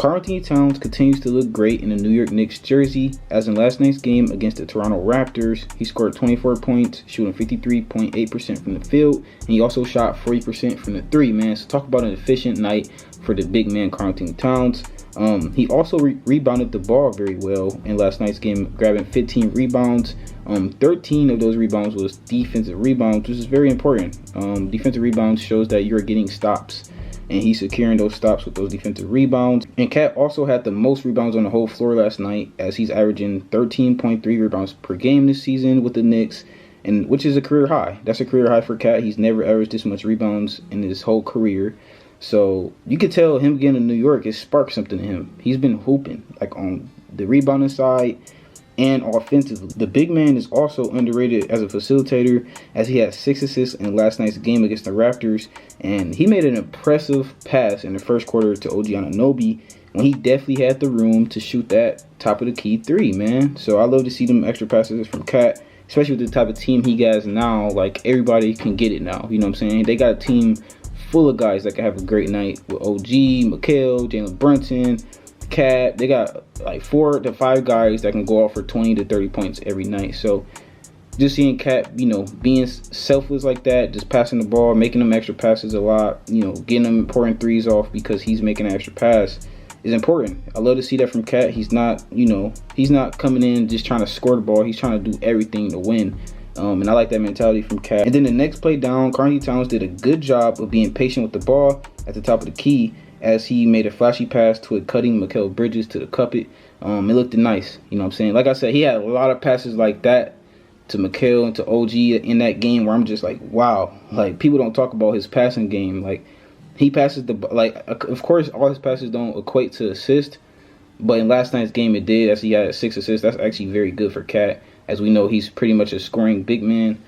Karl Towns continues to look great in the New York Knicks jersey, as in last night's game against the Toronto Raptors, he scored 24 points, shooting 53.8% from the field, and he also shot 40% from the three, man. So talk about an efficient night for the big man Karl Towns. He also rebounded the ball very well in last night's game, grabbing 15 rebounds. 13 of those rebounds was defensive rebounds, which is very important. Defensive rebounds shows that you're getting stops, and he's securing those stops with those defensive rebounds. And Cat also had the most rebounds on the whole floor last night, as he's averaging 13.3 rebounds per game this season with the Knicks, and which is a career high. That's a career high for Cat. He's never averaged this much rebounds in his whole career. So you could tell him getting to New York, it sparked something in him. He's been hooping, like on the rebounding side and offensively. The big man is also underrated as a facilitator, as he had 6 assists in last night's game against the Raptors, and he made an impressive pass in the first quarter to OG Anunoby when he definitely had the room to shoot that top of the key three, man. So I love to see them extra passes from Cat, especially with the type of team he has now. Like, everybody can get it now, you know what I'm saying? They got a team full of guys that can have a great night with OG, Mikal, Jalen Brunson, Cat. They got like 4 to 5 guys that can go off for 20 to 30 points every night. So just seeing Cat, you know, being selfless like that, just passing the ball, making them extra passes a lot, you know, getting them important threes off because he's making an extra pass is important. I love to see that from Cat. He's not, you know, he's not coming in just trying to score the ball. He's trying to do everything to win. And I like that mentality from Cat. And then the next play down, Karl Towns did a good job of being patient with the ball at the top of the key, as he made a flashy pass to a cutting Mikal Bridges to the cup it. It looked nice, you know what I'm saying? Like I said, he had a lot of passes like that to Mikal and to OG in that game where I'm just like, wow. Like, people don't talk about his passing game. Like, he passes the, like, of course, all his passes don't equate to assist, but in last night's game it did, as he had 6 assists. That's actually very good for Cat. As we know, he's pretty much a scoring big man.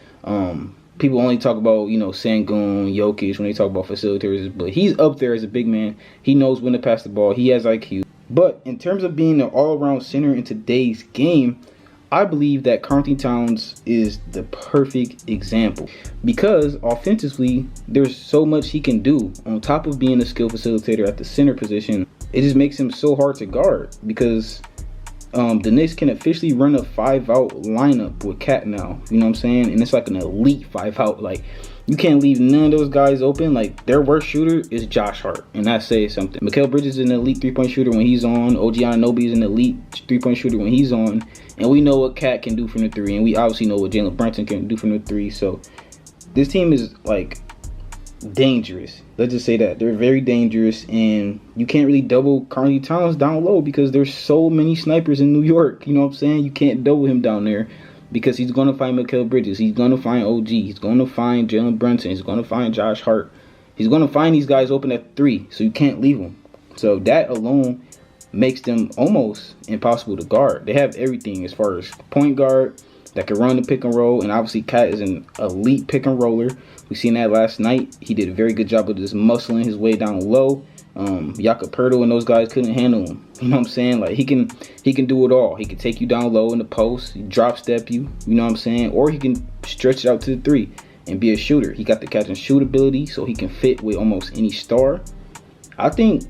People only talk about, you know, Sengun, Jokic when they talk about facilitators, but he's up there as a big man. He knows when to pass the ball. He has IQ. But in terms of being an all-around center in today's game, I believe that Karl Towns is the perfect example, because offensively, there's so much he can do. On top of being a skilled facilitator at the center position, it just makes him so hard to guard, because the Knicks can officially run a 5-out lineup with Cat now, you know what I'm saying? And it's like an elite 5-out. Like, you can't leave none of those guys open. Like, their worst shooter is Josh Hart, and that says something. Mikal Bridges is an elite 3-point shooter when he's on. OG Anunoby is an elite 3-point shooter when he's on. And we know what Cat can do from the 3, and we obviously know what Jalen Brunson can do from the 3. So this team is, like, dangerous. Let's just say that. They're very dangerous, and you can't really double Karl Towns down low because there's so many snipers in New York. You know what I'm saying? You can't double him down there because he's going to find Mikal Bridges. He's going to find OG. He's going to find Jalen Brunson. He's going to find Josh Hart. He's going to find these guys open at 3, so you can't leave them. So that alone makes them almost impossible to guard. They have everything as far as point guard that can run the pick and roll, and obviously Cat is an elite pick and roller. We seen that last night. He did a very good job of just muscling his way down low. Jakob Poeltl and those guys couldn't handle him. You know what I'm saying? Like, he can do it all. He can take you down low in the post, drop step you, you know what I'm saying? Or he can stretch it out to the 3 and be a shooter. He got the catch and shoot ability, so he can fit with almost any star. I think,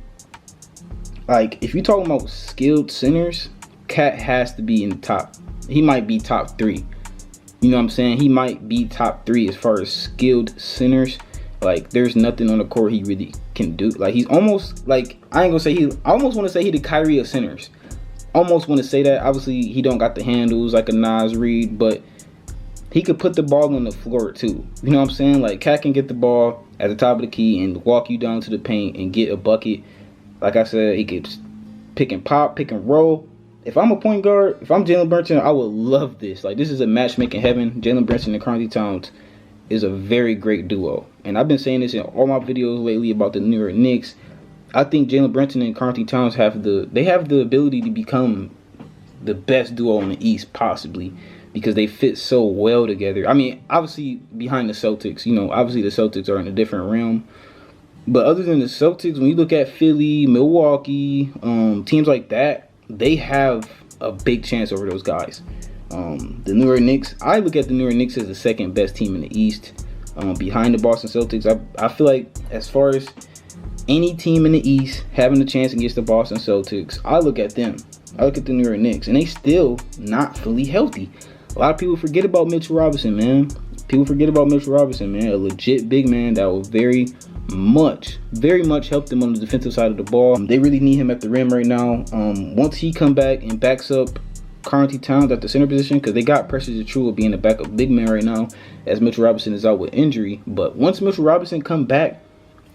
like, if you're talking about skilled centers, Cat has to be in the top. He might be top 3. You know what I'm saying? He might be top 3 as far as skilled centers. Like, there's nothing on the court he really can do. Like, he's almost, like, I almost want to say he the Kyrie of centers. Almost want to say that. Obviously, he don't got the handles like a Nas Reed, but he could put the ball on the floor too. You know what I'm saying? Like, Cat can get the ball at the top of the key and walk you down to the paint and get a bucket. Like I said, he could pick and pop, pick and roll. If I'm a point guard, if I'm Jalen Brunson, I would love this. Like, this is a matchmaking heaven. Jalen Brunson and Karl Towns is a very great duo. And I've been saying this in all my videos lately about the New York Knicks. I think Jalen Brunson and Karl Towns have the ability to become the best duo in the East, possibly, because they fit so well together. I mean, obviously behind the Celtics, you know, obviously the Celtics are in a different realm. But other than the Celtics, when you look at Philly, Milwaukee, teams like that, they have a big chance over those guys. The New York Knicks, I look at the New York Knicks as the second best team in the East, behind the Boston Celtics. I feel like as far as any team in the East having a chance against the Boston Celtics, I look at them. I look at the New York Knicks, and they still not fully healthy. A lot of people forget about Mitchell Robinson, man. People forget about Mitchell Robinson, man. A legit big man that will very much help them on the defensive side of the ball. They really need him at the rim right now. Once he come back and backs up Karl Towns at the center position, because they got Precious Achiuwa being the backup big man right now, as Mitchell Robinson is out with injury. But once Mitchell Robinson come back,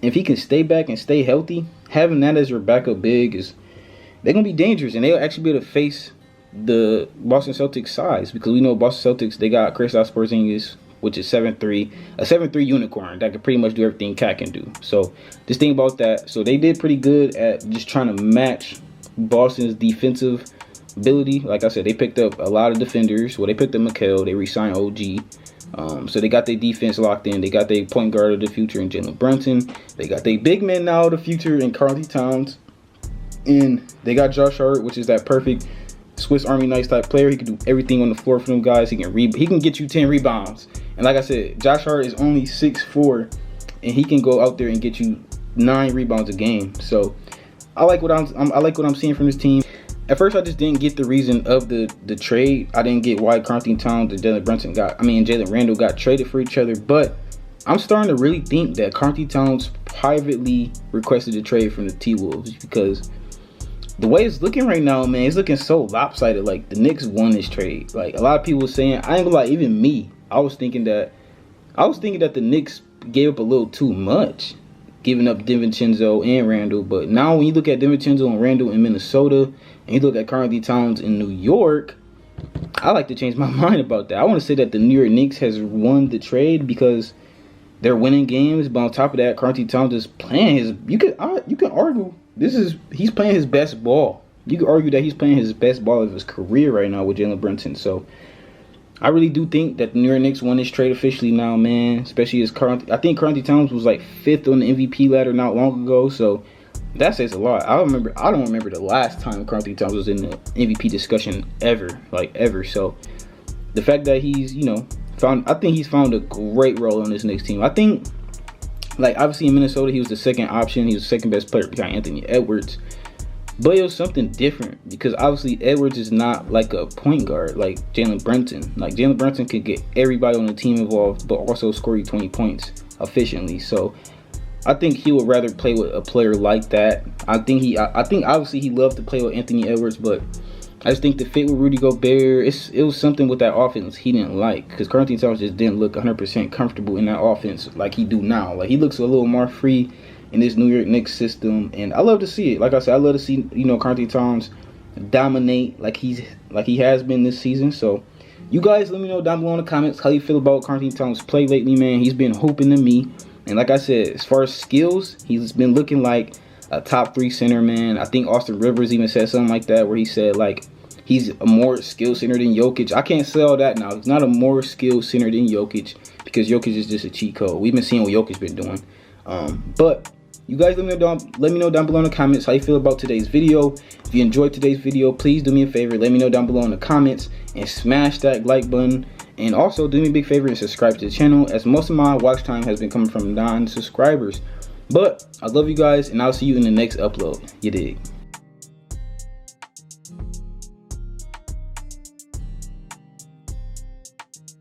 if he can stay back and stay healthy, having that as your backup big is, they're gonna be dangerous, and they'll actually be able to face the Boston Celtics size, because we know Boston Celtics, they got Kristaps Porzingis, which is 7'3", a 7'3" unicorn that can pretty much do everything Cat can do. So just think about that. So they did pretty good at just trying to match Boston's defensive ability. Like I said, they picked up a lot of defenders. Well, they picked up Mikal. They re-signed OG. So they got their defense locked in. They got their point guard of the future in Jalen Brunson. They got their big man now of the future in Karl Towns. And they got Josh Hart, which is that perfect Swiss Army knife type player. He can do everything on the floor for them guys. He can get you 10 rebounds. And like I said, Josh Hart is only 6'4", and he can go out there and get you 9 rebounds a game. So I like what I'm seeing from this team. At first, I just didn't get the reason of the trade. I didn't get why Karl Towns and Jalen Randle got traded for each other. But I'm starting to really think that Karl Towns privately requested a trade from the T-Wolves, because the way it's looking right now, man, it's looking so lopsided. Like, the Knicks won this trade. Like, a lot of people saying, I ain't gonna lie, even me, I was thinking that the Knicks gave up a little too much, giving up DiVincenzo and Randle. But now when you look at DiVincenzo and Randle in Minnesota, and you look at Karl Towns in New York, I like to change my mind about that. I want to say that the New York Knicks has won the trade because they're winning games. But on top of that, Karl Towns is playing his. You can argue he's playing his best ball. You could argue that he's playing his best ball of his career right now with Jalen Brunson. So I really do think that the New York Knicks won this trade officially now, man. Especially as I think Karl Towns was like 5th on the MVP ladder not long ago. So that says a lot. I don't remember the last time Karl Towns was in the MVP discussion ever. So the fact that he's, I think he's found a great role on this Knicks team. I think, like, obviously in Minnesota, he was the second option. He was the second best player behind Anthony Edwards. But it was something different, because obviously Edwards is not like a point guard like Jalen Brunson. Like, Jalen Brunson could get everybody on the team involved, but also score you 20 points efficiently. So I think he would rather play with a player like that. I think obviously he loved to play with Anthony Edwards, but I just think the fit with Rudy Gobert, it was something with that offense he didn't like, because Karl Towns just didn't look 100% comfortable in that offense like he do now. Like, he looks a little more free in this New York Knicks system, and I love to see it. Like I said, I love to see Karl Towns dominate like he has been this season. So you guys, let me know down below in the comments how you feel about Karl Towns' play lately, man. He's been hooping to me, and like I said, as far as skills, he's been looking like a top 3 center, man. I think Austin Rivers even said something like that, where he said like he's a more skill center than Jokic. I can't say all that now. He's not a more skill center than Jokic, because Jokic is just a cheat code. We've been seeing what Jokic been doing. But you guys, let me know down below in the comments how you feel about today's video. If you enjoyed today's video, please do me a favor. Let me know down below in the comments and smash that like button. And also do me a big favor and subscribe to the channel, as most of my watch time has been coming from non-subscribers. But I love you guys, and I'll see you in the next upload. You dig?